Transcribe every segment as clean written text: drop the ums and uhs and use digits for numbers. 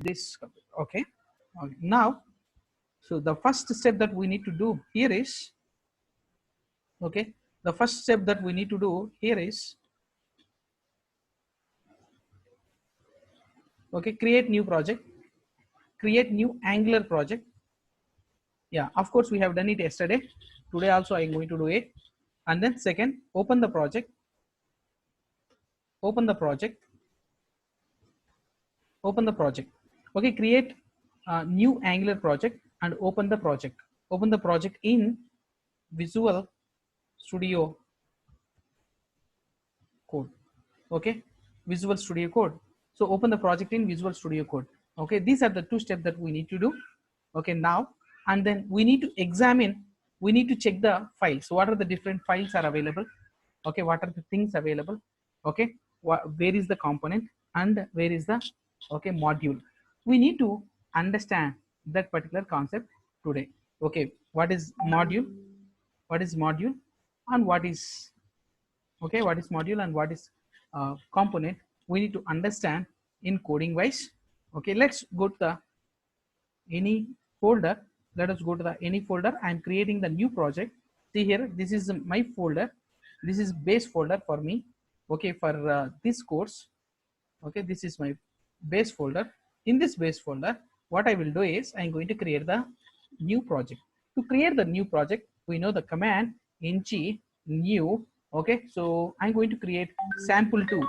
this. Okay, okay. Now, so the first step that we need to do here is, okay, the first step that we need to do here is, okay, create new project, create new Angular project. Yeah, of course we have done it yesterday. Today also I am going to do it. And then second, open the project, open the project, open the project. Okay, create a new Angular project and open the project. Open the project in Visual Studio Code. Okay, Visual Studio Code. So open the project in Visual Studio Code. Okay, these are the two steps that we need to do. Okay, now, and then we need to examine, we need to check the files. So what are the different files are available? Okay, what are the things available? Okay, where is the component and where is the, okay, module? We need to understand that particular concept today. Okay, what is module, what is module, and what is, okay, what is module and what is component? We need to understand in coding wise. Okay, let's go to the any folder. Let us go to the any folder. I am creating the new project. See here, this is my folder, this is base folder for me. Okay, for this course. Okay, this is my base folder. In this base folder, what I will do is I am going to create the new project. To create the new project, we know the command ng new. Okay, so I'm going to create sample2.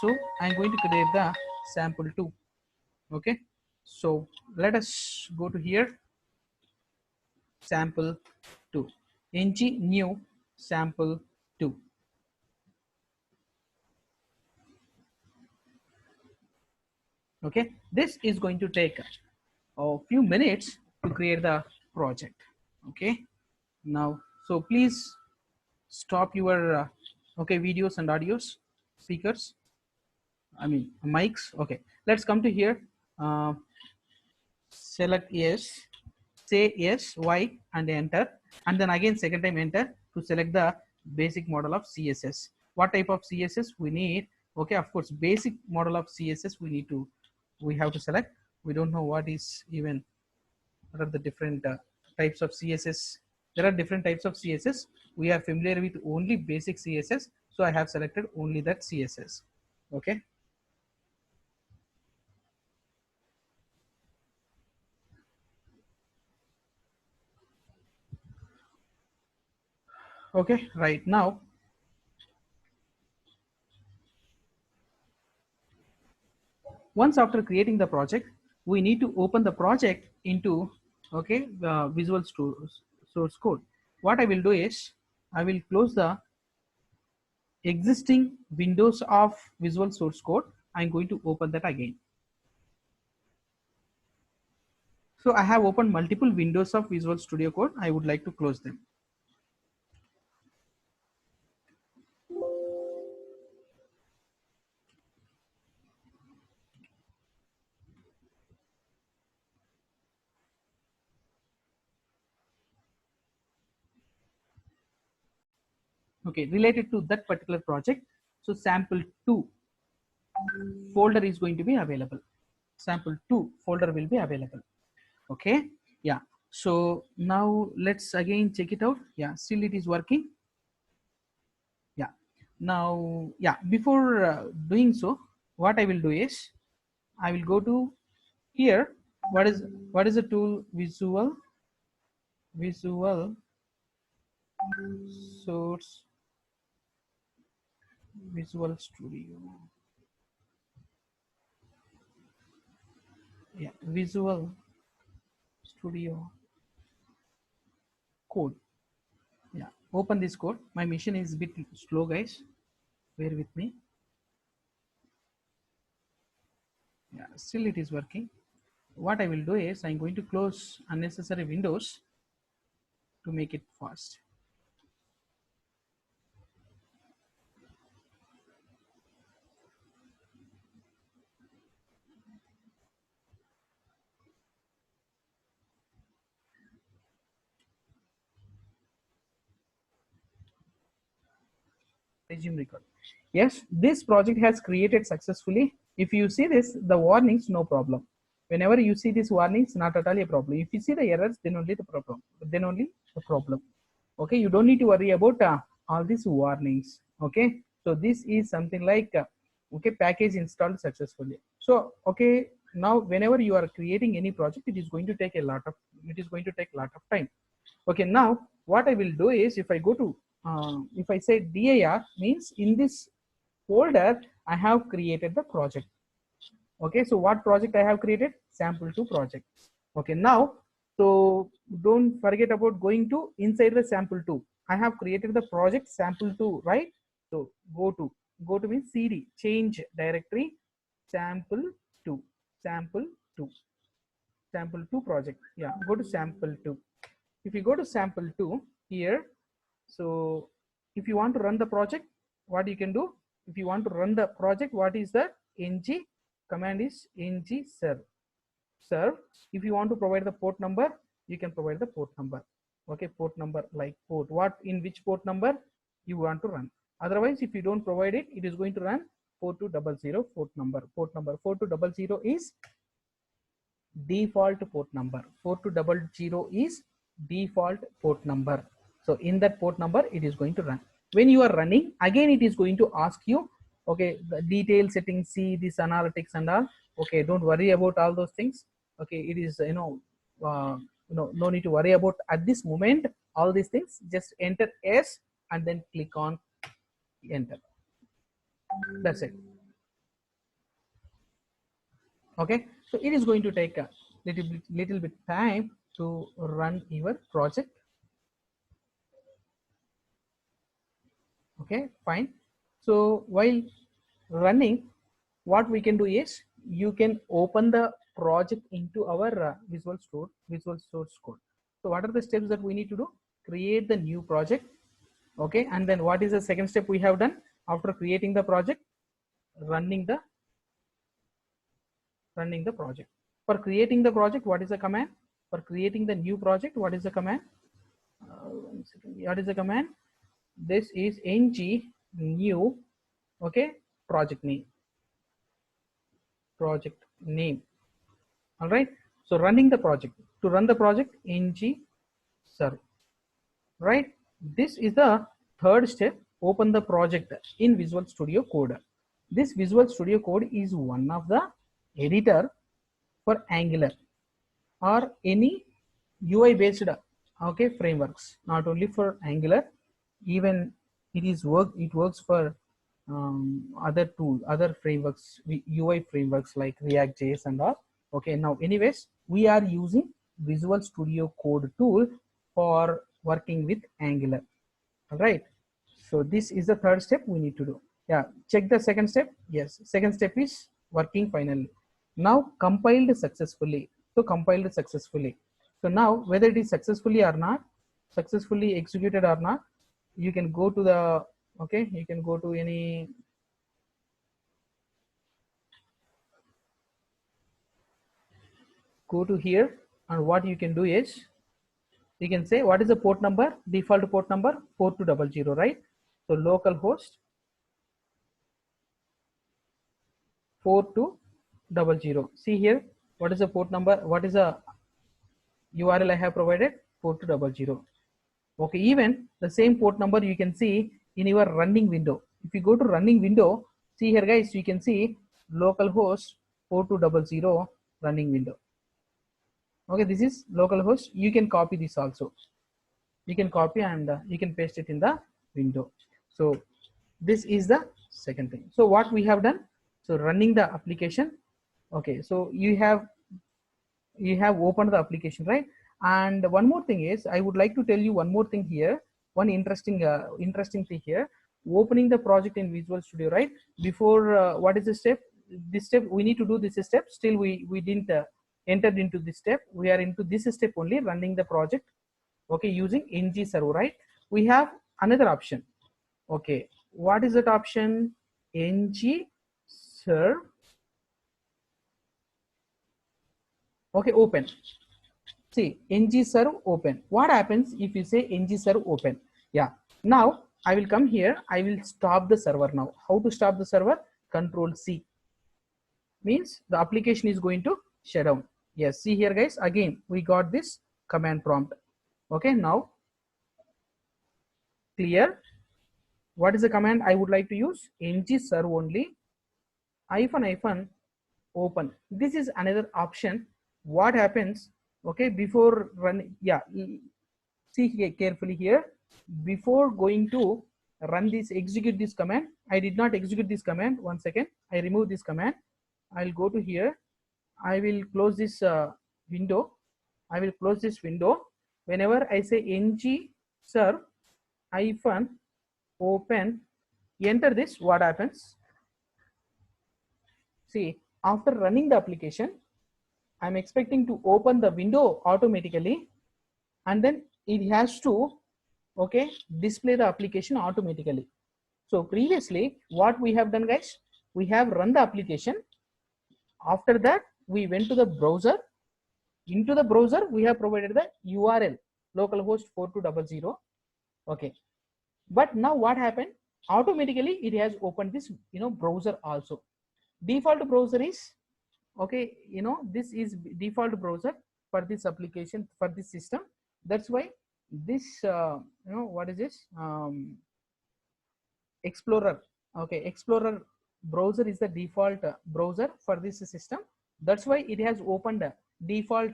So I'm going to create the sample2. Okay, so let us go to here, sample2, ng new sample2. Okay, this is going to take a few minutes to create the project. Okay, now, so please stop your okay, videos and audios, speakers, I mean mics. Okay, let's come to here. Select yes, say yes, Y, and enter, and then again second time enter to select the basic model of CSS. What type of CSS we need? Okay, of course, basic model of CSS we have to select. We don't know what is even, what are the different types of CSS. There are different types of CSS. We are familiar with only basic CSS, so I have selected only that CSS. Okay. Okay, right now, once after creating the project, we need to open the project into, okay, Visual Source Code. What I will do is I will close the existing windows of Visual Source Code. I'm going to open that again. So I have opened multiple windows of Visual Studio Code. I would like to close them. Okay, related to that particular project, so sample2 folder is going to be available. Sample2 folder will be available. Okay, yeah. So now let's again check it out. Yeah, still it is working. Yeah. Now, yeah, before doing so, what I will do is I will go to here. What is the tool? Visual Source, Visual Studio. Yeah, Visual Studio Code. Yeah, open this code. My machine is a bit slow, guys. Bear with me. Yeah, still it is working. What I will do is I'm going to close unnecessary windows to make it fast. Resume record. Yes, this project has created successfully. If you see this, the warnings, no problem. Whenever you see these warnings, not at all a problem. If you see the errors, then only the problem. Okay, you don't need to worry about all these warnings. Okay, so this is something like okay, package installed successfully. So okay, now whenever you are creating any project, it is going to take a lot of time. Okay, now what I will do is, if I go to if I say dir, means in this folder I have created the project. Okay, so what project I have created? Sample2 project. Okay, now so don't forget about going to inside the sample2. I have created the project sample2, right? So go to means cd, change directory, sample2, sample2 project. Yeah, go to sample2. If you go to sample2 here, so if you want to run the project, what you can do? If you want to run the project, what is the ng command? Is ng serve. If you want to provide the port number, you can provide the port number. Okay, port number, like port, what in which port number you want to run. Otherwise, if you don't provide it, it is going to run 4200 port number. 4200 is default port number. 4200 is default port number. So in that port number, it is going to run. When you are running, again it is going to ask you, okay, the detail settings, see this analytics and all. Okay, don't worry about all those things. Okay, it is no need to worry about at this moment all these things. Just enter S and then click on enter. That's it. Okay, so it is going to take a little bit time to run your project. Okay, fine. So while running, what we can do is, you can open the project into our Visual Source Code. So what are the steps that we need to do? Create the new project. Okay, and then what is the second step we have done after creating the project? Running the project. For creating the project, what is the command? For creating the new project, what is the command? What is the command? This is ng new, okay, project name. All right, so running the project. To run the project, ng serve. Right, this is the third step. Open the project in Visual Studio Code. This Visual Studio Code is one of the editor for Angular or any UI based okay frameworks. Not only for Angular, even it works for other frameworks, UI frameworks like React.js and all. Okay, now anyways, we are using Visual Studio Code tool for working with Angular. All right, so this is the third step we need to do. Yeah, check the second step. Yes, second step is working finally. Now compiled successfully. So compiled successfully. So now whether it is successfully or not, successfully executed or not, you can go to the, okay, you can go to any, go to here, and what you can do is, you can say what is the port number, default port number 4200, right? So localhost 4200. See here, what is the port number, what is the URL I have provided? 4200. Okay, even the same port number you can see in your running window. If you go to running window, see here guys, you can see localhost 4200 running window. Okay, this is localhost. You can copy this also. You can copy and you can paste it in the window. So this is the second thing. So what we have done, so running the application. Okay, so you have opened the application, right? And one more thing is, I would like to tell you one more thing here. One interesting thing here. Opening the project in Visual Studio, right? Before what is the step? This step we need to do this step. Still we didn't entered into this step. We are into this step only, running the project. Okay, using ng serve, right? We have another option. Okay, what is that option? Ng serve. Okay, open. See, ng serve open. What happens if you say ng serve open? Yeah, now I will come here. I will stop the server now. How to stop the server? Control C. Means the application is going to shutdown. Yes, see here guys, again we got this command prompt. Okay, now clear. What is the command I would like to use? ng serve only hyphen open. This is another option. What happens, okay, before running, yeah, see here carefully here, before going to run this, execute this command, I did not execute this command. One second, I remove this command. I'll go to here, I will close this window. I will close this window. Whenever I say ng serve hyphen open, enter this, what happens? See, after running the application, I'm expecting to open the window automatically, and then it has to, okay, display the application automatically. So previously what we have done guys, we have run the application. After that we went to the browser. Into the browser we have provided the URL localhost 4200. Okay, but now what happened, automatically it has opened this browser also. Default browser is, okay, this is default browser for this application, for this system. That's why this what is this, Explorer, okay, Explorer browser is the default browser for this system. That's why it has opened a default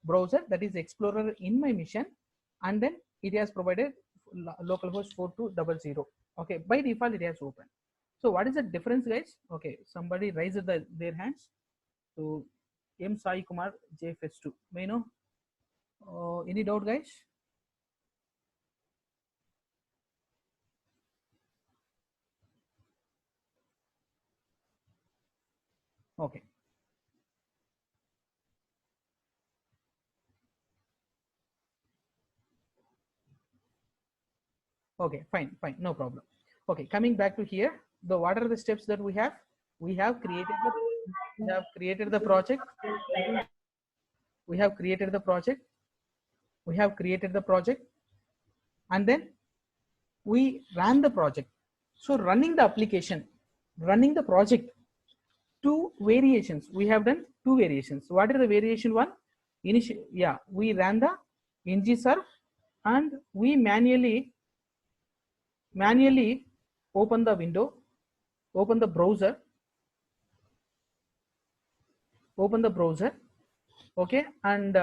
browser, that is Explorer in my mission, and then it has provided localhost 4200. Okay, by default it has opened. So what is the difference guys? Okay, somebody raised their hands. So M Sai Kumar JFS2, may know any doubt guys? Okay, okay, fine, no problem. Okay, coming back to here, what are the steps that we have? We have created the project. We have created the project. And then we ran the project. So running the application, running the project, two variations. We have done two variations. What is the variation one? Initial, yeah, we ran the ng serve and we manually open the window, open the browser, okay, and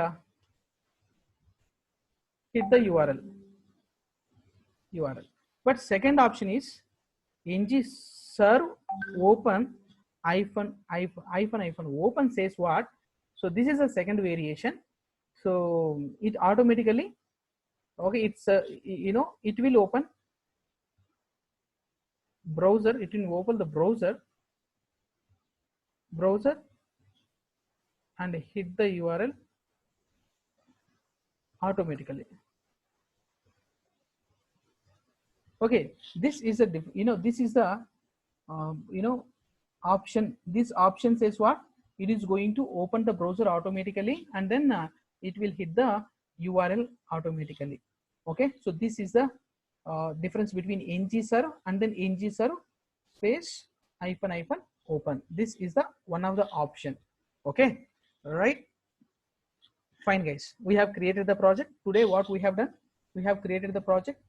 hit the URL. But second option is ng serve open hyphen open says what? So this is a second variation. So it automatically, okay, it's it will open browser, it will open the browser and hit the URL automatically. Okay, this is a this is the option. This option says what? It is going to open the browser automatically, and then it will hit the URL automatically. Okay, so this is the difference between ng serve and then ng serve space hyphen open. This is the one of the option. Okay, right, fine guys, we have created the project. Today what we have done, we have created the project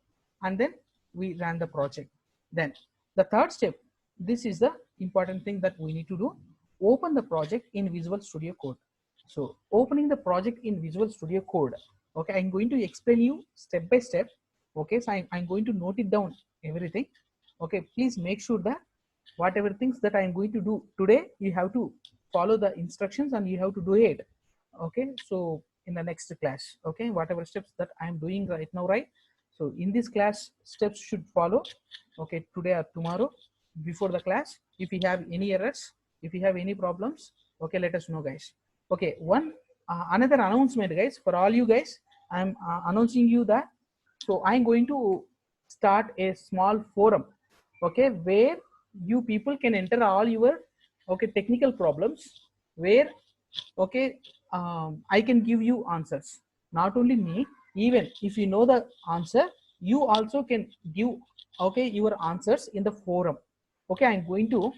and then we ran the project. Then the third step, this is the important thing that we need to do, open the project in Visual Studio Code. So opening the project in Visual Studio Code, okay, I'm going to explain you step by step. Okay, so I'm going to note it down everything. Okay, please make sure that whatever things that I'm going to do today, you have to follow the instructions and you have to do it. Okay, so in the next class, okay, whatever steps that I'm doing right now, right? So in this class, steps should follow, okay, today or tomorrow before the class. If you have any errors, if you have any problems, okay, let us know guys. Okay, one another announcement guys, for all you guys, I'm announcing you that, so I'm going to start a small forum, okay, where you people can enter all your, okay, technical problems, where, okay, I can give you answers. Not only me, even if you know the answer, you also can give, okay, your answers in the forum. Okay, I'm going to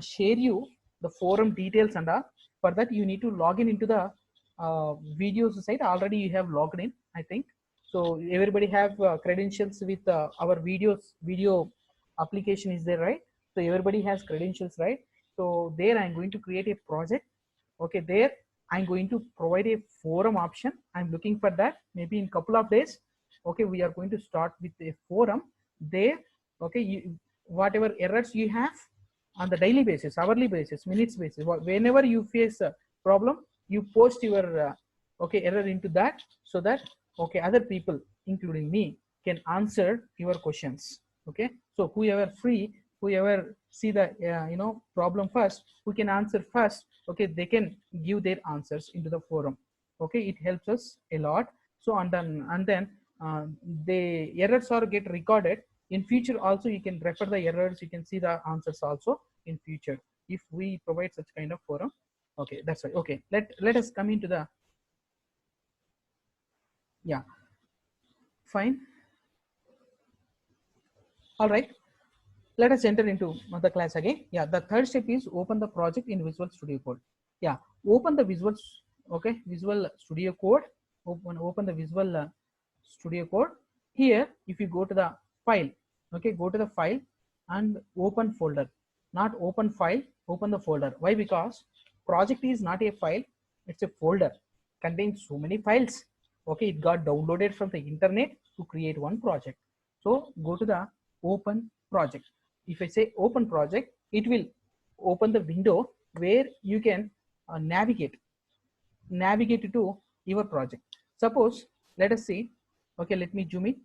share you the forum details and all. For that you need to log in into the videos site. Already you have logged in, I think. So everybody have credentials with our video application is there, right? So everybody has credentials, right? So there I'm going to create a project. Okay, there I'm going to provide a forum option. I'm looking for that maybe in couple of days. Okay, we are going to start with a forum there. Okay, whatever errors you have on the daily basis, hourly basis, minutes basis, whenever you face a problem, you post your okay error into that, so that okay other people including me can answer your questions. Okay, so whoever free, whoever see the problem first, who can answer first, okay, they can give their answers into the forum. Okay, it helps us a lot. So and then the errors are get recorded in future. Also you can refer the errors, you can see the answers also in future if we provide such kind of forum. Okay, that's right. Okay, let us come into the, yeah, fine, all right, let us enter into the class again. Yeah, the third step is open the project in Visual Studio Code. Yeah, open the Visual, okay, Visual Studio Code. Open the Visual Studio Code. Here if you go to the file, okay, go to the file and open folder. Not open file, open the folder. Why? Because project is not a file, it's a folder, contains so many files. Okay, it got downloaded from the internet to create one project. So go to the open project. If I say open project, it will open the window where you can navigate to your project. Suppose, let us see, okay, let me zoom in.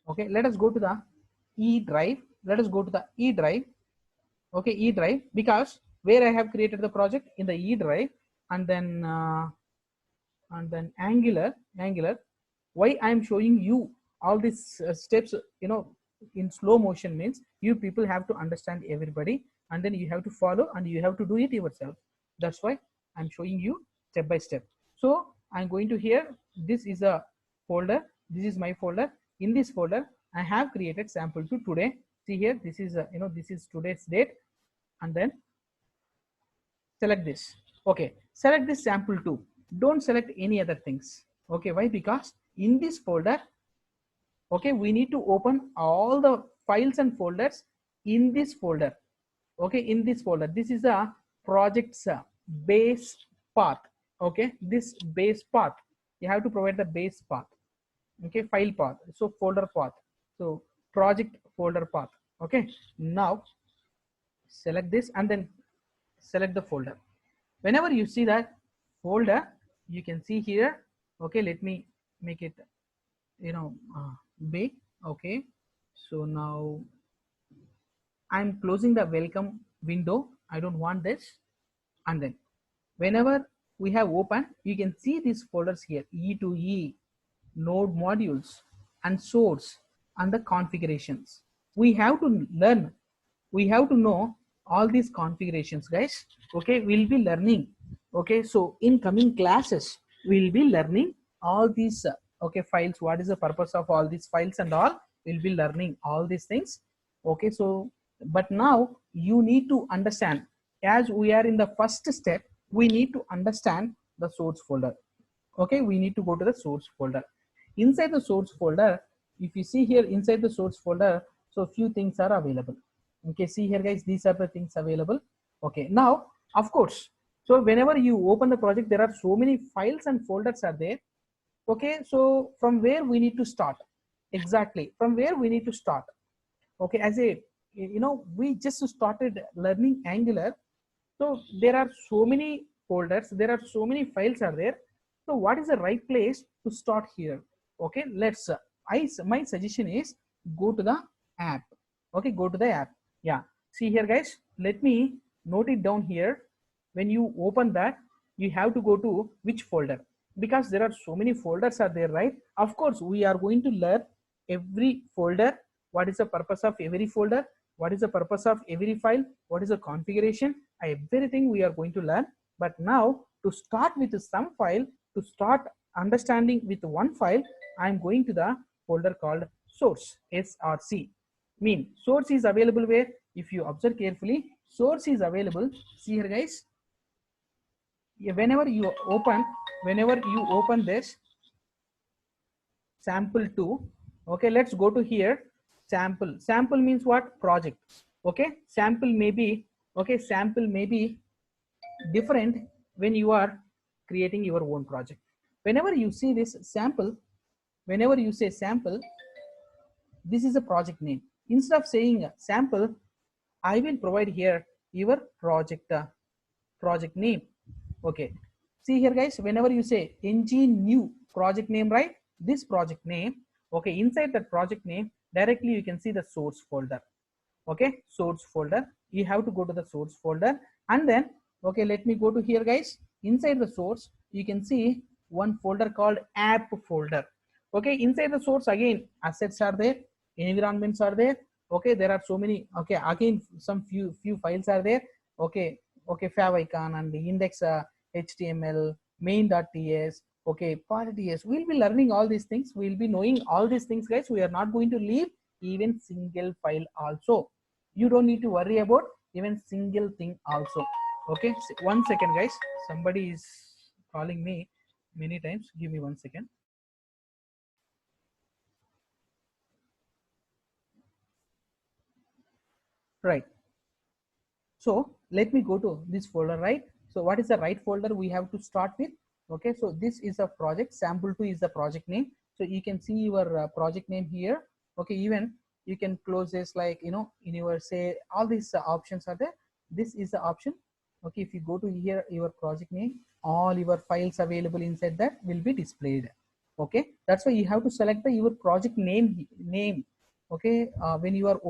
Okay, let us go to the E drive. Let us go to the E drive. Okay, E drive, because where I have created the project in the E drive, and then Angular. Why I am showing you all these steps, in slow motion, means you people have to understand everybody, and then you have to follow and you have to do it yourself. That's why I'm showing you step by step. So I'm going to here, this is a folder, this is my folder. In this folder I have created sample2 today. See here, this is this is today's date, and then select this. Okay, select this sample2. Don't select any other things. Okay, why? Because in this folder, okay, we need to open all the files and folders in this folder. Okay, in this folder, this is a project's base path. Okay, this base path, you have to provide the base path. Okay, file path, so folder path, so project folder path. Okay, now select this and then select the folder. Whenever you see that folder, you can see here. Okay, let me make it big. Okay, so now I'm closing the welcome window. I don't want this. And then whenever we have open, you can see these folders here: E2E, node modules, and source, and the configurations. We have to learn, we have to know all these configurations, guys. Okay, we'll be learning. Okay, so in coming classes we'll be learning all these okay files, what is the purpose of all these files and all, we'll be learning all these things. Okay, so but now you need to understand, as we are in the first step, we need to understand the source folder. Okay, we need to go to the source folder. Inside the source folder, if you see here inside the source folder, so few things are available. Okay, see here, guys, these are the things available. Okay, now of course, so whenever you open the project, there are so many files and folders are there. Okay, so from where we need to start? Exactly, from where we need to start? Okay, as a we just started learning Angular, so there are so many folders, there are so many files are there. So what is the right place to start here? Okay, let's my suggestion is go to the app. Okay, go to the app. Yeah, see here, guys, let me note it down here. When you open that, you have to go to which folder, because there are so many folders are there, right? Of course we are going to learn every folder, what is the purpose of every folder, what is the purpose of every file, what is the configuration, everything we are going to learn. But now to start with some file, to start understanding with one file, I am going to the folder called source, SRC. Mean source is available where? If you observe carefully, source is available. See here guys, whenever you open this sample 2, okay, let's go to here. Sample means what? Project. Okay, sample may be, okay, sample may be different when you are creating your own project. Whenever you see this sample, whenever you say sample, this is a project name. Instead of saying sample, I will provide here your project name. Okay, see here guys, whenever you say ng new project name, right, this project name, okay, inside that project name directly you can see the source folder. Okay, source folder, you have to go to the source folder, and then, okay, let me go to here guys. Inside the source you can see one folder called app folder. Okay, inside the source again assets are there, environments are there. Okay, there are so many. Okay, again some few files are there. Okay, okay, favicon and the index html, main.ts, okay, part.ts. We'll be learning all these things, we'll be knowing all these things guys. We are not going to leave even single file also. You don't need to worry about even single thing also. Okay, one second guys, somebody is calling me many times, give me 1 second. Right, so let me go to this folder, right? So what is the right folder we have to start with? Okay, so this is a project, sample2 is the project name. So you can see your project name here. Okay, even you can close this, like, you know, in your, say, all these options are there. This is the option. Okay, if you go to here, your project name, all your files available inside that will be displayed. Okay, that's why you have to select the your project name. Okay, when you are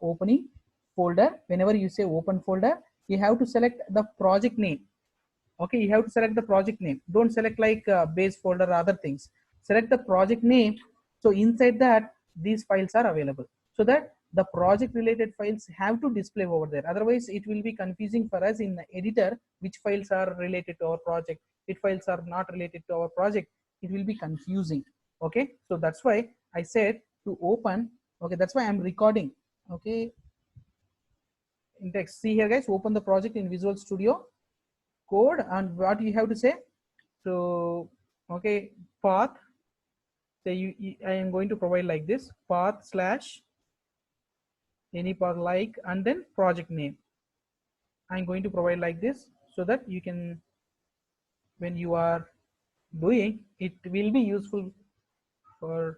opening folder, whenever you say open folder, you have to select the project name. Okay, you have to select the project name, don't select like base folder or other things. Select the project name, so inside that these files are available, so that the project related files have to display over there. Otherwise it will be confusing for us in the editor which files are related to our project, which files are not related to our project. It will be confusing. Okay, so that's why I said to open. Okay, that's why I'm recording. Okay, index, see here guys, open the project in Visual Studio Code, and what you have to say. So okay, path, say I am going to provide like this, path slash any path like, and then project name I'm going to provide like this, so that you can, when you are doing it, will be useful for,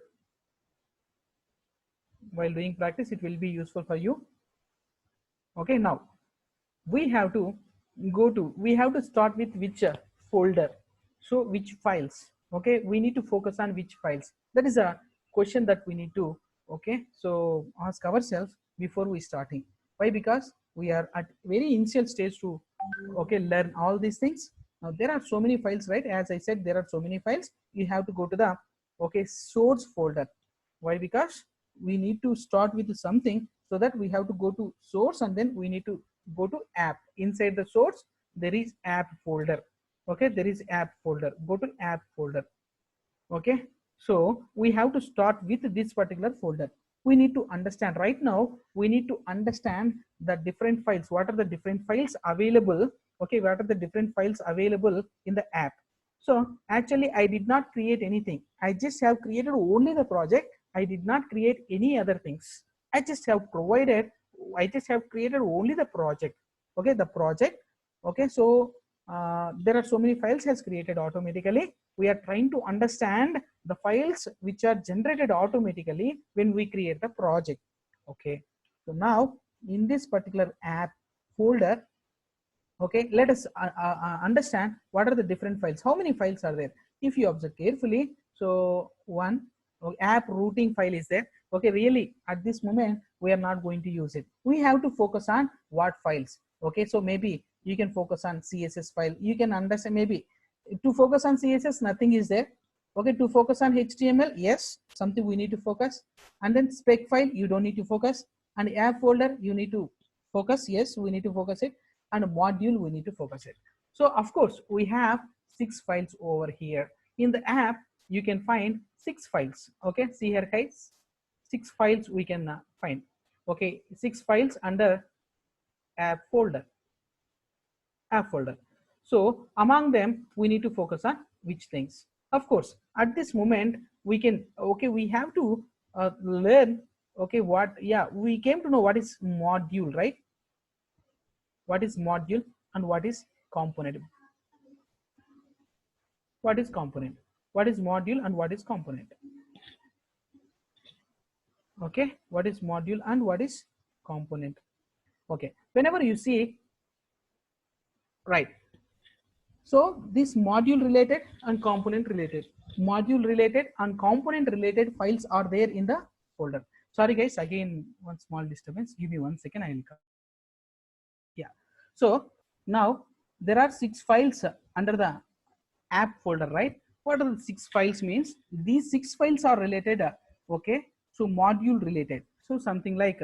while doing practice it will be useful for you. Okay, now we have to we have to start with which folder, so which files. Okay, we need to focus on which files. That is a question that we need to, okay, so ask ourselves before we starting. Why? Because we are at very initial stage to, okay, learn all these things. Now there are so many files, right? As I said, there are so many files. You have to go to the, okay, source folder. Why? Because we need to start with something, so that we have to go to source, and then we need to go to app. Inside the source there is app folder. Okay, there is app folder, go to app folder. Okay, so we have to start with this particular folder. We need to understand right now, we need to understand the different files, what are the different files available. Okay, what are the different files available in the app. So actually I did not create anything, I just have created only the project. I did not create any other things. I just have provided, I just have created only the project. Okay, the project. Okay, so there are so many files has created automatically. We are trying to understand the files which are generated automatically when we create the project. Okay, so now in this particular app folder, okay, let us understand what are the different files, how many files are there. If you observe carefully, so one, app routing file is there. Okay, really at this moment we are not going to use it. We have to focus on what files. Okay, so maybe you can focus on CSS file, you can understand. Maybe to focus on CSS nothing is there. Okay, to focus on HTML, yes, something we need to focus. And then spec file you don't need to focus, and app folder you need to focus, yes, we need to focus it. And a module we need to focus it. So of course we have 6 files over here. In the app you can find 6 files. Okay, see here guys, 6 files we can find. Okay, 6 files under app folder. App folder. So among them, we need to focus on which things. Of course, at this moment, we can, okay, we have to learn, okay, what, yeah, we came to know what is module, right? What is module and what is component? What is component? What is module and what is component? Okay, what is module and what is component? Okay, whenever you see, right, so this module related and component related, module related and component related files are there in the folder. Sorry guys, again one small disturbance, give me 1 second, I will come. Yeah, so now there are 6 files under the app folder, right? What are the 6 files means? These 6 files are related, okay, so module related. So something like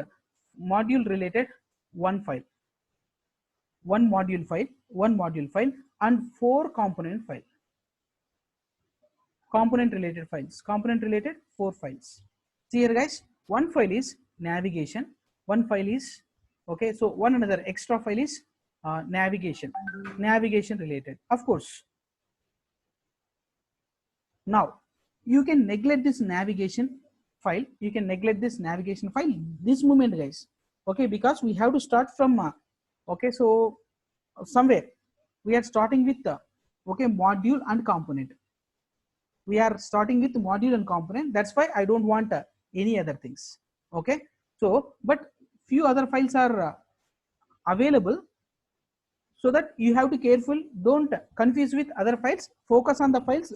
module related one file, one module file and 4 component file. Component related files, component related 4 files. See here guys, one file is navigation, one file is, okay, so one another extra file is navigation related. Of course, now you can neglect this navigation file, you can neglect this navigation file this moment guys, okay, because we have to start from okay, so somewhere we are starting with okay, module and component. We are starting with module and component, that's why I don't want any other things. Okay, so but few other files are available, so that you have to careful, don't confuse with other files, focus on the files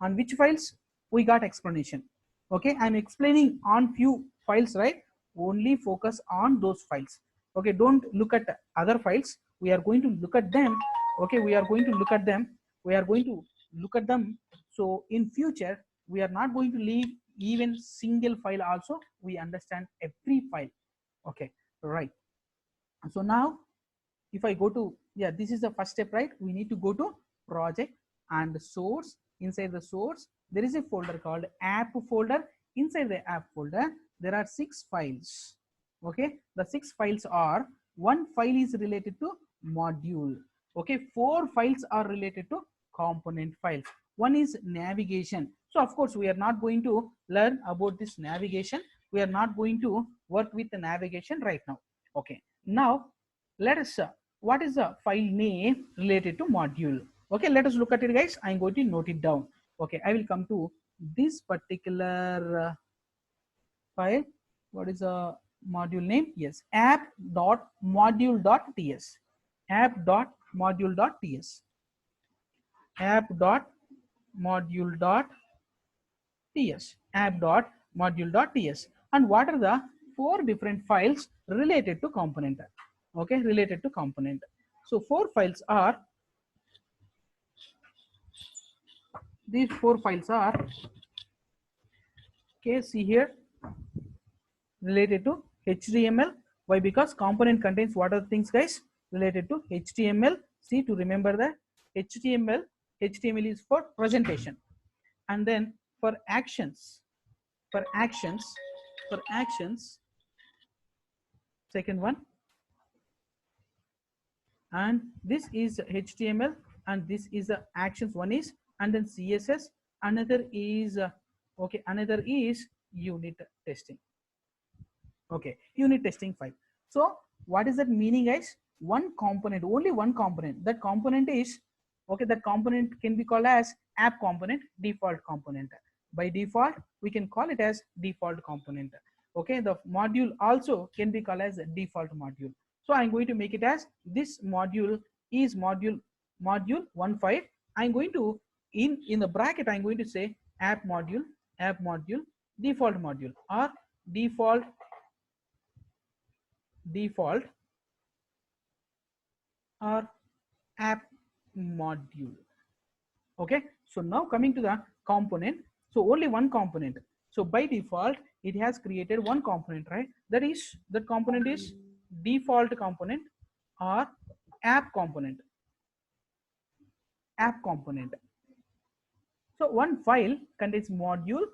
on which files we got explanation. Okay, I'm explaining on few files, right? Only focus on those files. Okay, don't look at other files, we are going to look at them. Okay, we are going to look at them, we are going to look at them. So in future we are not going to leave even single file, also we understand every file. Okay, right. So now if I go to, yeah, this is the first step, right? We need to go to project and source. Inside the source there is a folder called app folder. Inside the app folder there are 6 files. Okay, the 6 files are, one file is related to module, okay, 4 files are related to component files, one is navigation. So of course we are not going to learn about this navigation, we are not going to work with the navigation right now. Okay, now let us what is the file name related to module? Okay, let us look at it guys, I'm going to note it down. Okay, I will come to this particular file. What is the module name? Yes, app.module.ts, app.module.ts, app.module.ts, app.module.ts. And what are the 4 different files related to component? Okay, related to component. So 4 files are, these 4 files are, okay, see here, related to HTML. Why? Because component contains what are the things guys? Related to HTML. See, to remember that HTML, HTML is for presentation. And then for actions, for actions, second one, and this is HTML and this is the actions, one is, and then CSS, another is okay, another is unit testing. Okay, unit testing file. So what is that meaning guys? One component, only one component, that component is, okay, that component can be called as app component, default component. By default we can call it as default component. Okay, the module also can be called as a default module. So I'm going to make it as this module is module 15. I'm going to in the bracket I'm going to say app module default module, or default or app module. Okay, so now coming to the component, so only one component. So by default it has created one component, right? That is, that component is default component or app component. So one file contains module,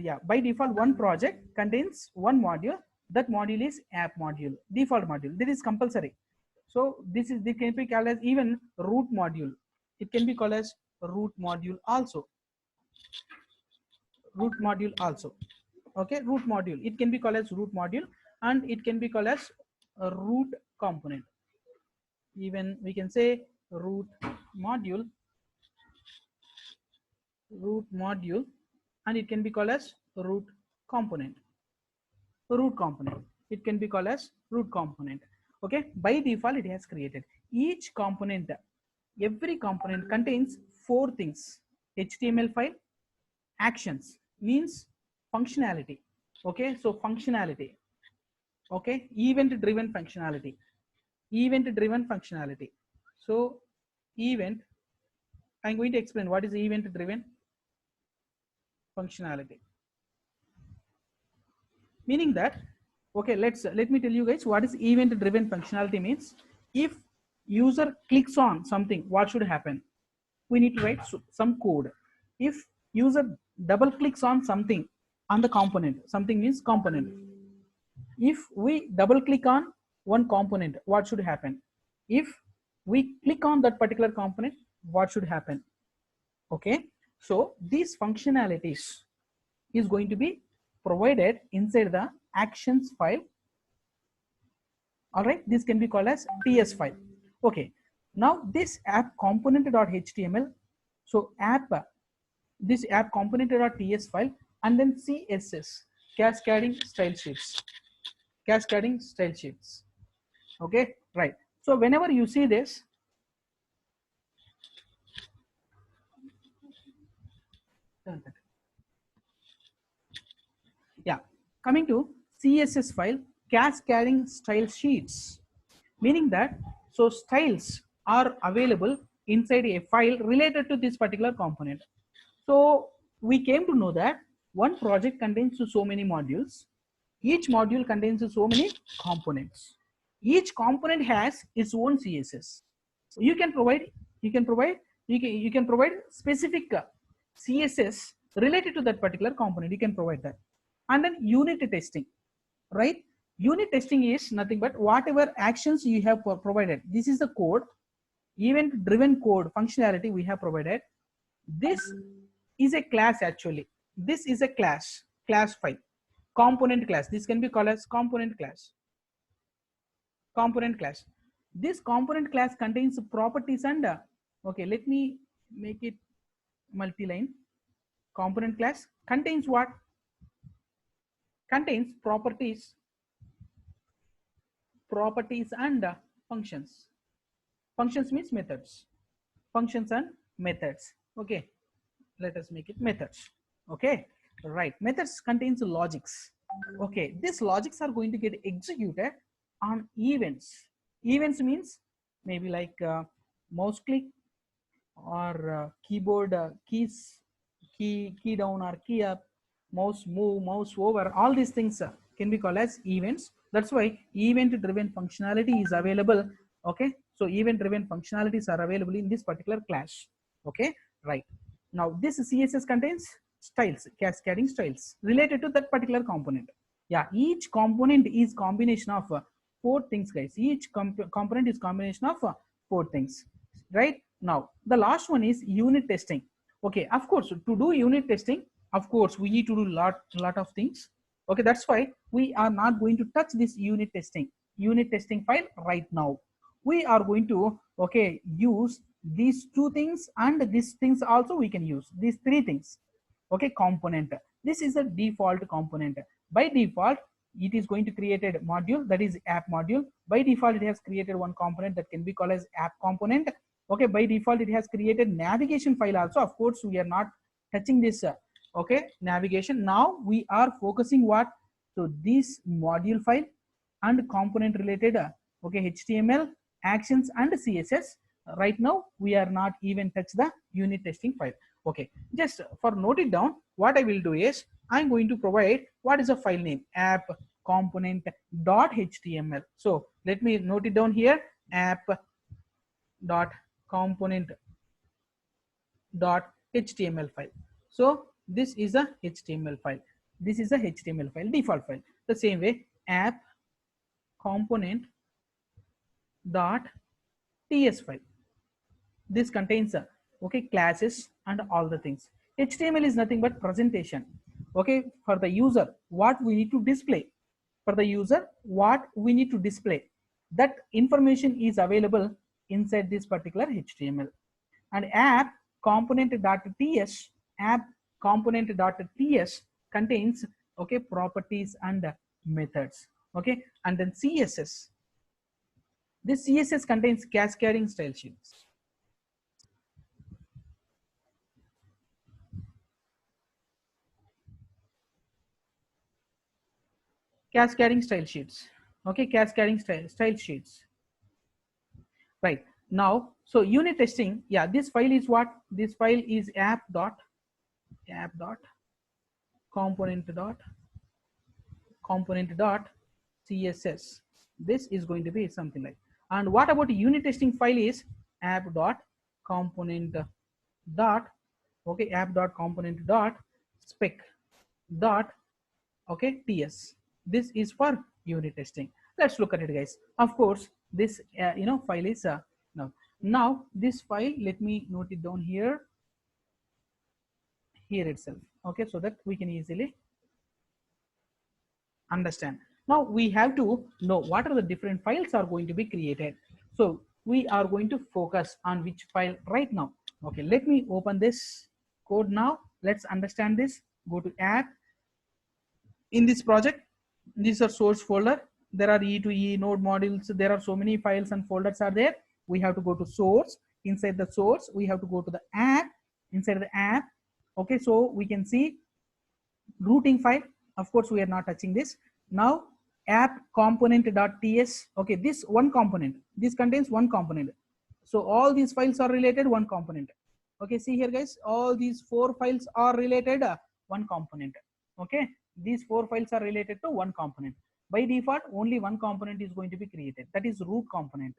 yeah, by default one project contains one module, that module is app module, default module, that is compulsory. So this can be called as even root module. It can be called as root module also. Root module also. Okay, root module. It can be called as root module, and it can be called as a root component. Even we can say root module, and it can be called as root component. Root component. It can be called as root component. Okay, by default it has created each component. Every component contains four things: HTML file, actions means functionality. Okay, so functionality. Okay, event driven functionality. So event, I'm going to explain what is event driven functionality. Meaning that, okay, let me tell you guys what is event driven functionality means. If user clicks on something, what should happen? We need to write some code. If user double clicks on something, on the component, something means component. If we double click on one component, what should happen? If we click on that particular component, what should happen? Okay, so these functionalities is going to be provided inside the actions file. All right, this can be called as TS file. Okay, now this app component.html, so this app component.ts file, and then CSS, cascading style sheets. Okay, right. So whenever you see this, yeah, coming to CSS file, cascading style sheets, meaning that so styles are available inside a file related to this particular component. So we came to know that one project contains so many modules. Each module contains so many components. Each component has its own CSS. You can provide specific CSS related to that particular component. You can provide that. And then unit testing, right? Unit testing is nothing but whatever actions you have provided. This is the code, event driven code functionality we have provided. This is a class actually. This is a class file, component class. This can be called as component class. This component class contains properties and okay, let me make it multi-line. Component class contains what? Contains properties and functions. Functions means methods. Functions and methods. Okay, let us make it methods. Okay, right. Methods contains logics. Okay, these logics are going to get executed on events. Events means maybe like mouse click or keyboard key down or key up, mouse move, mouse over. All these things can be called as events. That's why event driven functionality is available. Okay, so event driven functionalities are available in this particular class. Okay, right. Now this CSS contains styles, cascading styles related to that particular component. Yeah, each component is combination of four things, guys. Each component is combination of four things, right? Now the last one is unit testing. Okay, of course, to do unit testing, of course we need to do lot of things. Okay, that's why we are not going to touch this unit testing file right now. We are going to, okay, use these two things, and these things also we can use these three things. Okay, component, this is a default component. By default it is going to create a module, that is app module. By default it has created one component that can be called as app component. Okay, by default it has created navigation file also. Of course we are not touching this okay, navigation. Now we are focusing what? So this module file and component related okay, HTML, actions and CSS. Right now we are not even touch the unit testing file. Okay, just for note it down, what I will do is I'm going to provide what is a file name, app component.html. So let me note it down here, app dot component.html file. So this is a HTML file. This is a HTML file, default file. The same way, app component dot ts file. This contains okay, classes and all the things. HTML is nothing but presentation, okay, for the user what we need to display. For the user what we need to display, that information is available inside this particular HTML. And app component.ts, app component.ts contains okay, properties and methods, okay. And then CSS, this CSS contains cascading style sheets. Cascading style sheets, okay, cascading style sheets, right. Now so unit testing, yeah, this file is what, this file is app dot component dot css. This is going to be something like, and what about unit testing file is app dot component dot okay, app dot component dot spec dot okay, ts. This is for unit testing. Let's look at it, guys. Of course this file is now this file, let me note it down here itself, okay, so that we can easily understand. Now we have to know what are the different files are going to be created. So we are going to focus on which file right now. Okay, let me open this code now. Let's understand this. Go to app. In this project, these are source folder. There are E2E node modules. There are so many files and folders are there. We have to go to source. Inside the source, we have to go to the app. Inside the app, okay, so we can see routing file. Of course we are not touching this. Now app component.ts, okay, this one component, this contains one component, so all these files are related one component. Okay, see here guys, all these 4 files are related one component. Okay, these 4 files are related to one component. By default only one component is going to be created, that is root component.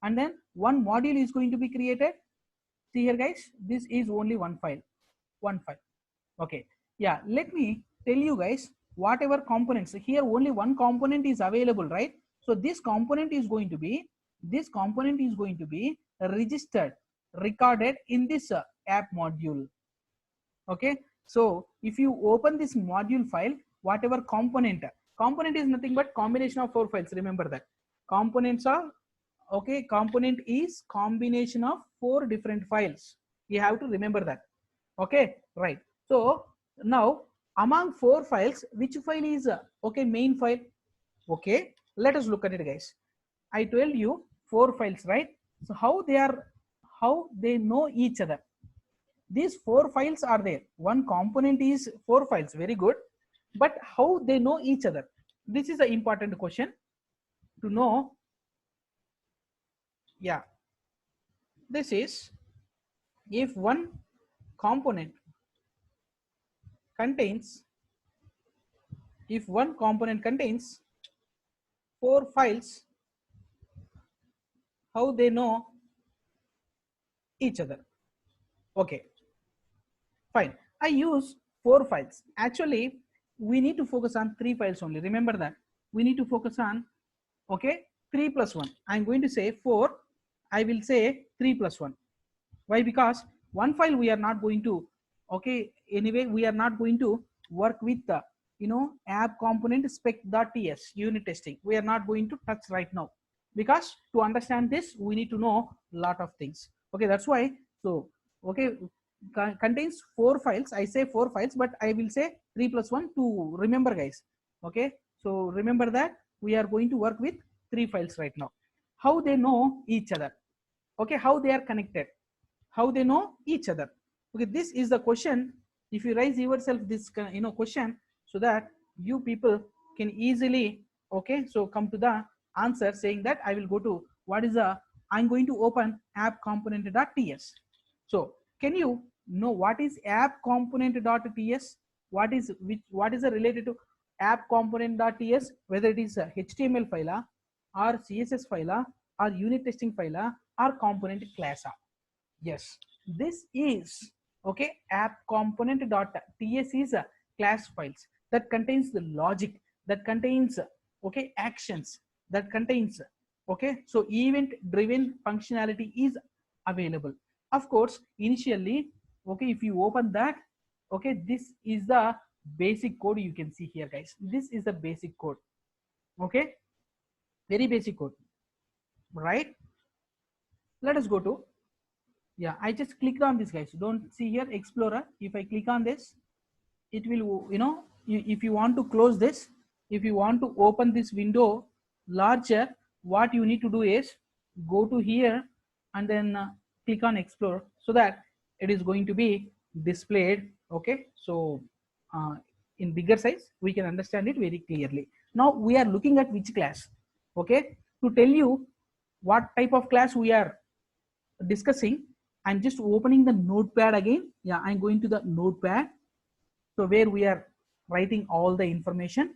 And then one module is going to be created. See here guys, this is only one file. Okay, yeah, let me tell you guys, whatever components here, only one component is available, right? So this component is going to be registered, recorded in this app module. Okay, so if you open this module file, whatever component is nothing but combination of 4 files. Remember that components are okay, component is combination of 4 different files. You have to remember that. Okay, right. So now among 4 files, which file is okay, main file? Okay, let us look at it, guys. I told you 4 files, right? So how they know each other? These 4 files are there. One component is 4 files. Very good. But how they know each other? This is an important question to know. Yeah, this is if one component contains 4 files, how they know each other? Okay, fine. I use 4 files. Actually we need to focus on 3 files only. Remember that we need to focus on okay, 3 plus 1. I'm going to say 4, I will say 3 plus 1. Why? Because one file we are not going to okay, anyway we are not going to work with the app component spec.ts unit testing. We are not going to touch right now, because to understand this we need to know a lot of things. Okay, that's why. So okay, contains 4 files. I say 4 files, but I will say 3 plus 1 to remember, guys. Okay, so remember that we are going to work with 3 files right now. How they know each other? Okay, how they are connected? How they know each other? Okay, this is the question. If you raise yourself this question, so that you people can easily okay, so come to the answer saying that I will go to what is the, I'm going to open app component.ts. So can you know what is app component.ts? What is related to app component.ts? Whether it is a HTML file or CSS file or unit testing file or component class. Yes, this is okay, app component.ts is a class files that contains the logic, that contains okay, actions, that contains Okay, so event driven functionality is available. Of course, initially, okay, if you open that, okay, this is the basic code you can see here, guys. This is the basic code. Okay, very basic code, right? Let us go to, yeah, I just clicked on this, guys. Don't see here Explorer. If I click on this, it will, if you want to close this, if you want to open this window larger, what you need to do is go to here and then click on Explore, so that it is going to be displayed. Okay, so in bigger size we can understand it very clearly. Now we are looking at which class. Okay, to tell you what type of class we are discussing, I'm just opening the notepad again. Yeah, I'm going to the notepad, so where we are writing all the information.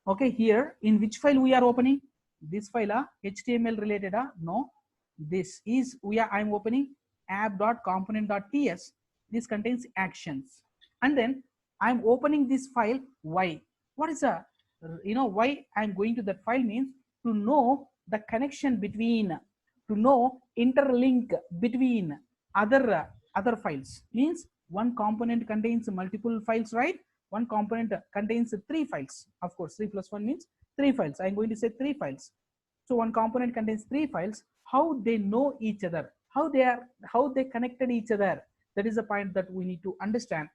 Okay, here in which file we are opening? This file, HTML related, no, this is, I'm opening app.component.ts. This contains actions, and then I'm opening this file. Why? What is a, why I'm going to that file means to know the connection between, to know interlink between other files. Means one component contains multiple files, right? One component contains 3 files. Of course, 3 plus 1 means 3 files. I'm going to say 3 files. So one component contains 3 files. How they know each other, how they connected each other, that is the point that we need to understand.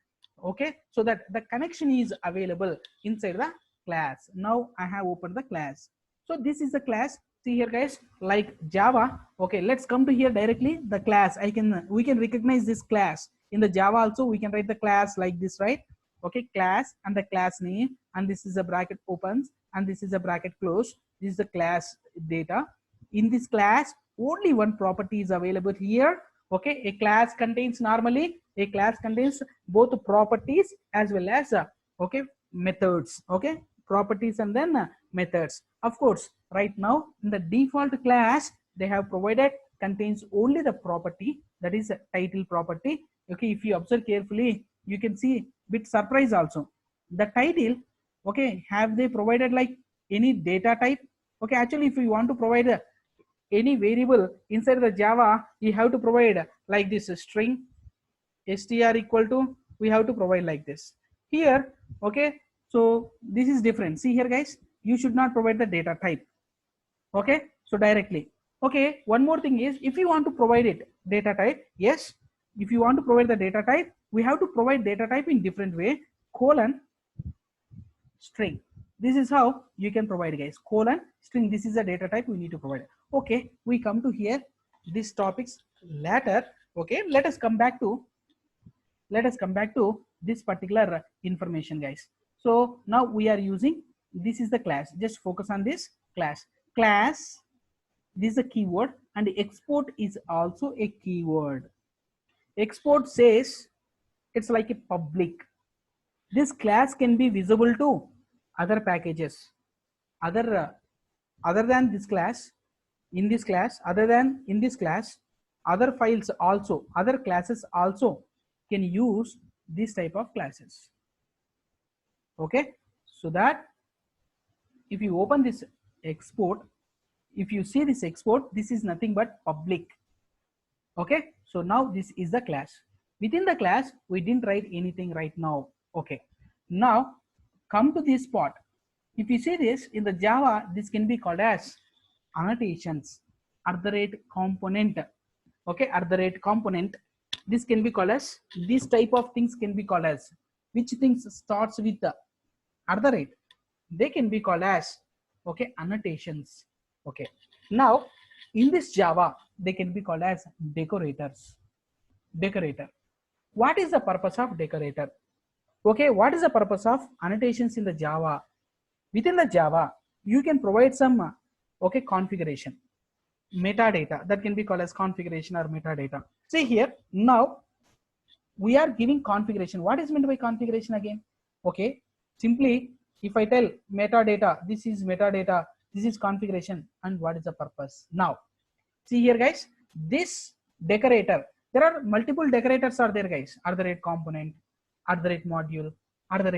Okay, so that the connection is available inside the class. Now I have opened the class. So this is the class. See here, guys, like Java. Okay, let's come to here directly. The class, we can recognize this class in the Java also. We can write the class like this, right? Okay, class and the class name, and this is a bracket opens and this is a bracket close. This is the class data. In this class, only one property is available here. Okay, a class contains, normally a class contains both properties as well as okay, methods. Okay, properties and then methods. Of course, right now in the default class they have provided contains only the property, that is a title property. Okay, if you observe carefully, you can see bit surprise also. The title, okay, have they provided like any data type? Okay, actually if you want to provide any variable inside the Java, you have to provide like this string str equal to, we have to provide like this here. Okay, so this is different. See here, guys, you should not provide the data type. Okay, so directly. Okay, one more thing is, if you want to provide it data type, yes, if you want to provide the data type, we have to provide data type in different way, colon string. This is how you can provide, guys, colon string. This is the data type we need to provide. Okay, we come to here these topics later. Okay, let us come back to this particular information, guys. So now we are using, this is the class, just focus on this class. This is a keyword, and export is also a keyword. Export says it's like a public. This class can be visible to other packages, other than this class, in this class, other than in this class, other files also, other classes also can use this type of classes. Okay, so that if you open this export, if you see this export, this is nothing but public. Okay, so now this is the class. Within the class, we didn't write anything right now. Okay, now come to this part. If you see this in the Java, this can be called as annotations, @component. Okay, @component. This can be called as, this type of things can be called as, which things starts with the @, they can be called as, okay, annotations. Okay, now in this Java, they can be called as decorators. Decorator. What is the purpose of decorator? Okay, what is the purpose of annotations in the Java? Within the Java, you can provide some okay, configuration, metadata, that can be called as configuration or metadata. See here, now we are giving configuration. What is meant by configuration again? Okay, simply if I tell metadata, this is metadata, this is configuration, and what is the purpose? Now see here, guys, this decorator, there are multiple decorators are there, guys. @component, @module,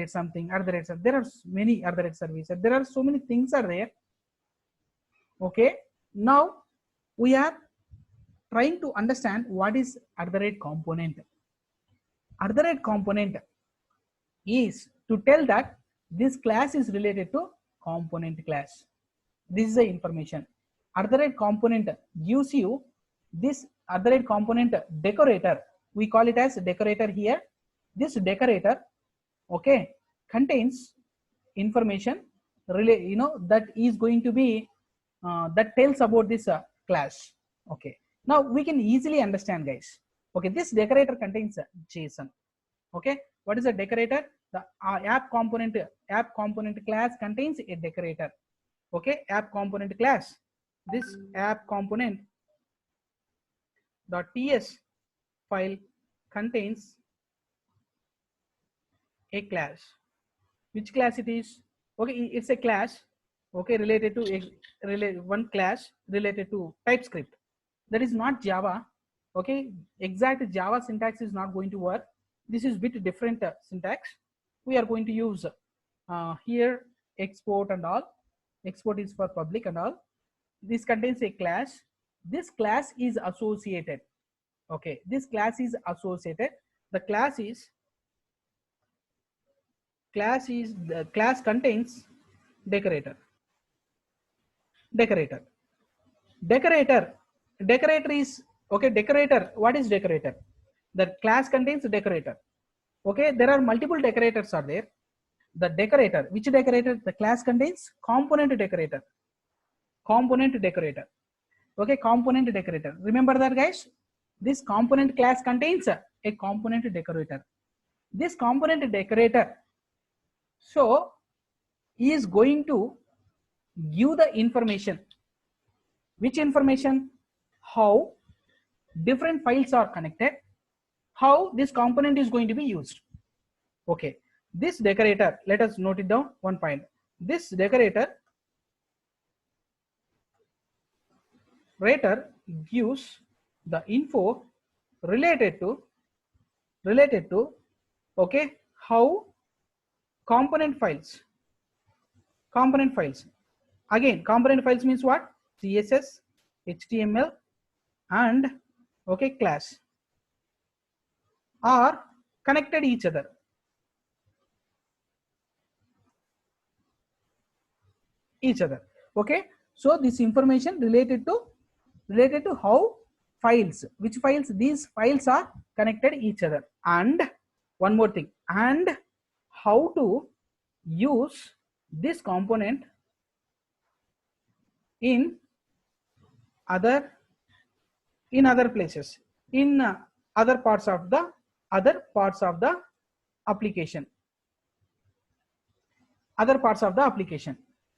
@something, @something. There are many @services. There are so many things are there. Okay, Now we are trying to understand what is component. Component is to tell that this class is related to component class. This is the information. Component gives you this component decorator. We call it as decorator here. This decorator, okay, contains information that is going to be that tells about this class. Okay, now we can easily understand, guys. Okay, this decorator contains JSON. Okay, what is a decorator? The app component class contains a decorator. Okay, app component class. This app component .ts file contains a class. Which class it is? Okay, it's a class. Okay, related to one class related to TypeScript. That is not Java. Okay, exact Java syntax is not going to work. This is bit different syntax. We are going to use here export and all. Export is for public and all. This contains a class. This class is associated. Okay, this class is associated. The class contains decorator. Decorator is okay. Decorator, what is decorator? The class contains decorator. Okay, there are multiple decorators are there. The decorator, which decorator? The class contains component decorator. Okay, component decorator. Remember that, guys. This component class contains a component decorator. This component decorator so is going to give the information. Which information? How different files are connected, how this component is going to be used. Okay, this decorator, let us note it down one point. This decorator gives the info related to okay, how component files. Again, component files means what? CSS, HTML and okay, class are connected each other. Okay, so this information related to how files, which files, these files are connected each other, and one more thing, and how to use this component in other places, in other parts of the application.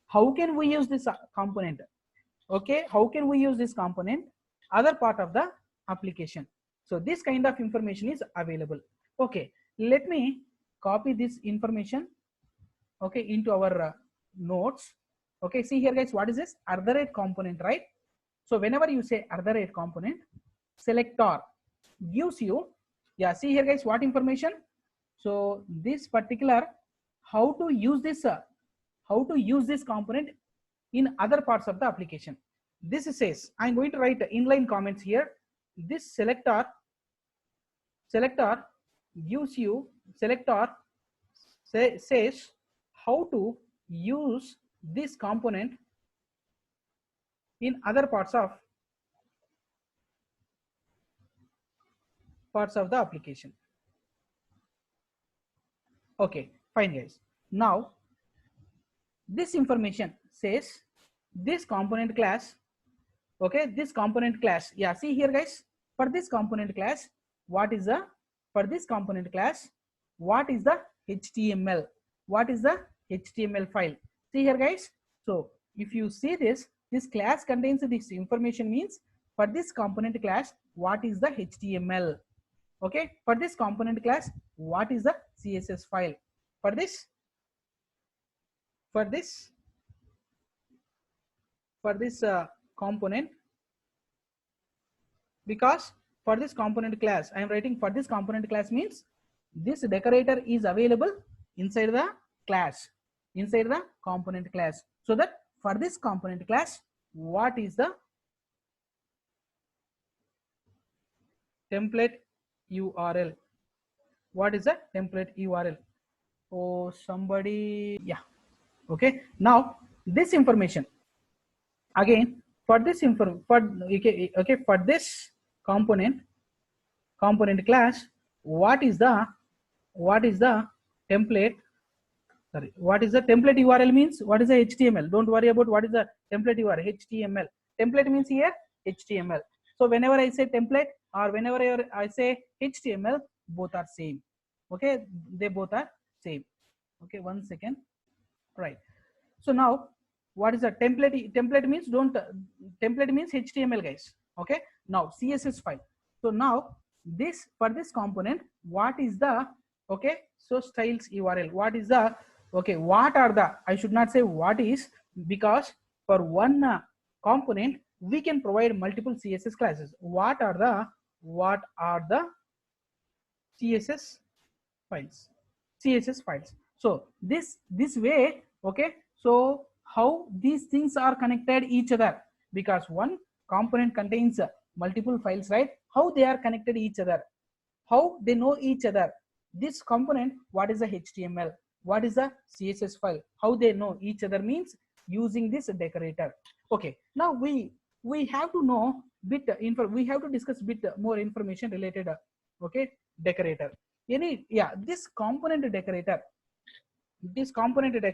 How can we use this component? Okay, how can we use this component other part of the application? So this kind of information is available. Okay, let me copy this information okay into our notes. Okay, see here, guys, what is this? component, right? So whenever you say component, selector gives you, yeah, see here, guys, what information? So this particular, how to use this component in other parts of the application. This says, I'm going to write inline comments here. This selector gives you, says how to use this component in other parts of the application. Okay, fine, guys. Now this information says this component class, okay, this component class, yeah, see here, guys, for this component class, what is the HTML, what is the HTML file? See here, guys, so if you see this class contains this information, means for this component class, what is the HTML? Okay, for this component class, what is the CSS file? For this component, because for this component class, I am writing for this component class, means this decorator is available inside the class, inside the component class. So that for this component class, what is the template URL. What is a template URL? Oh, somebody, yeah. Okay, now this information again for this for this component class, what is the template, sorry, what is the template URL means? What is the HTML? Don't worry about what is the template URL. HTML. Template means here HTML. So whenever I say template or whenever I say HTML, both are same. Okay, they both are same. Okay, 1 second. Right. So now what is a template? Template means template means HTML, guys. Okay, now CSS file. So now this, for this component, what is the, okay, so styles URL, what is the, okay, what are the, I should not say what is, because for one component we can provide multiple CSS classes. What are the CSS files? CSS files. So this way, okay, so how these things are connected each other, because one component contains multiple files, right? How they are connected each other, how they know each other. This component, what is the HTML, what is the CSS file, how they know each other means using this decorator. Okay, now we have to know bit info, we have to discuss bit more information related, okay, decorator. This component decorator, this component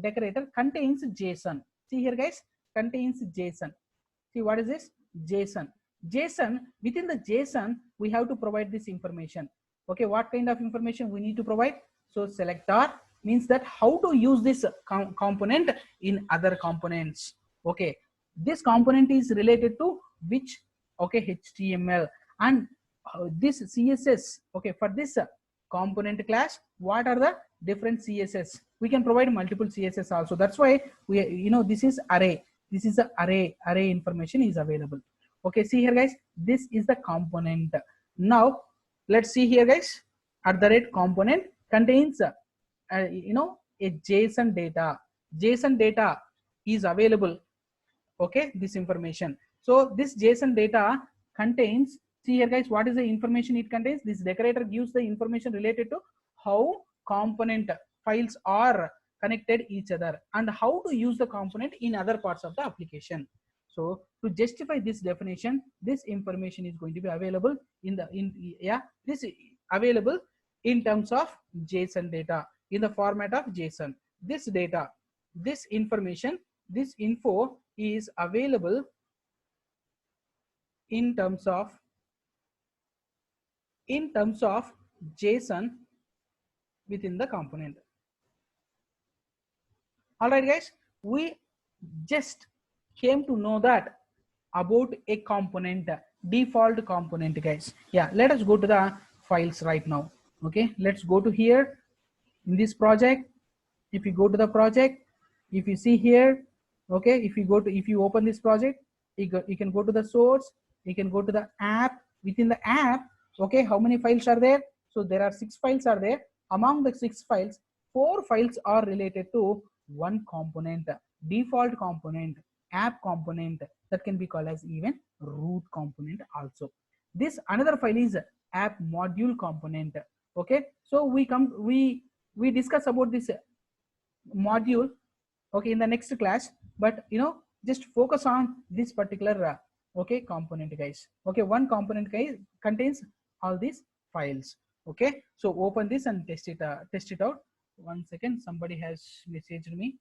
decorator contains JSON. See here, guys, contains JSON. See, what is this? JSON. Within the JSON we have to provide this information. Okay, what kind of information we need to provide? So selector means that how to use this component in other components. Okay, this component is related to which, okay, HTML, and this CSS, okay, for this component class, what are the different CSS? We can provide multiple CSS also. That's why we, this is array. This is the array information is available. Okay, see here, guys, this is the component. Now let's see here, guys, at the rate component contains a JSON data. JSON data is available. Okay, this information. So this JSON data contains, see here, guys, what is the information it contains? This decorator gives the information related to how component files are connected each other and how to use the component in other parts of the application. So to justify this definition, this information is going to be available this available in terms of JSON data, in the format of JSON. This data, this information, this info is available in terms of JSON within the component. All right, guys, we just came to know that about a component, default component, guys. Yeah, let us go to the files right now. Okay, let's go to here in this project. If you go to the project, if you see here, okay, if you open this project, you can go to the source, you can go to the app. Within the app, okay, how many files are there? So there are 6 files are there. Among the 6 files, 4 files are related to one component, default component, app component, that can be called as even root component also. This another file is app module component. Okay, so we discuss about this module, okay, in the next class, but just focus on this particular okay component, guys. Okay, one component, guys, contains all these files. Okay, so open this and test it out. 1 second, somebody has messaged me.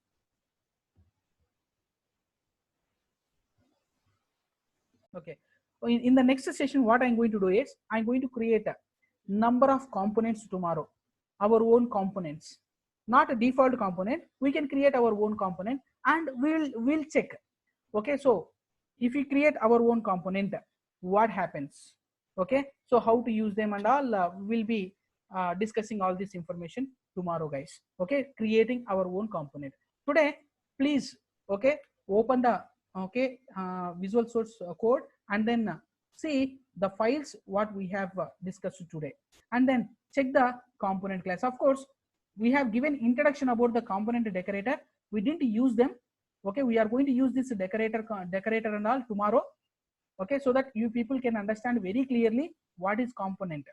Okay, in the next session, what I'm going to do is I'm going to create a number of components tomorrow, our own components, not a default component. We can create our own component and we'll check. Okay, so if we create our own component, what happens? Okay, so how to use them and all, we'll be discussing all this information tomorrow, guys. Okay, creating our own component. Today, please, okay, open the Visual Source code and then see the files what we have discussed today, and then check the component class. Of course, we have given introduction about the component decorator. We didn't use them. Okay, we are going to use this decorator and all tomorrow. Okay, so please, okay, open the Visual Source code and then see the files what we have discussed today, and then check the component class. Of course, we have given introduction about the component decorator. We didn't use them. Okay, we are going to use this decorator and all tomorrow. Okay, so that you people can understand very clearly what is component.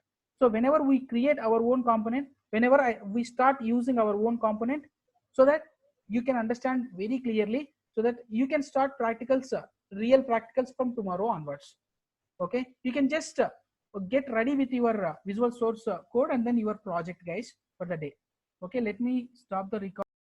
So whenever we create our own component, whenever we start using our own component, so that you can understand very clearly, so that you can start practicals, real practicals from tomorrow onwards. Okay, you can just get ready with your visual source code and then your project, guys, for the day. Okay, let me stop the record.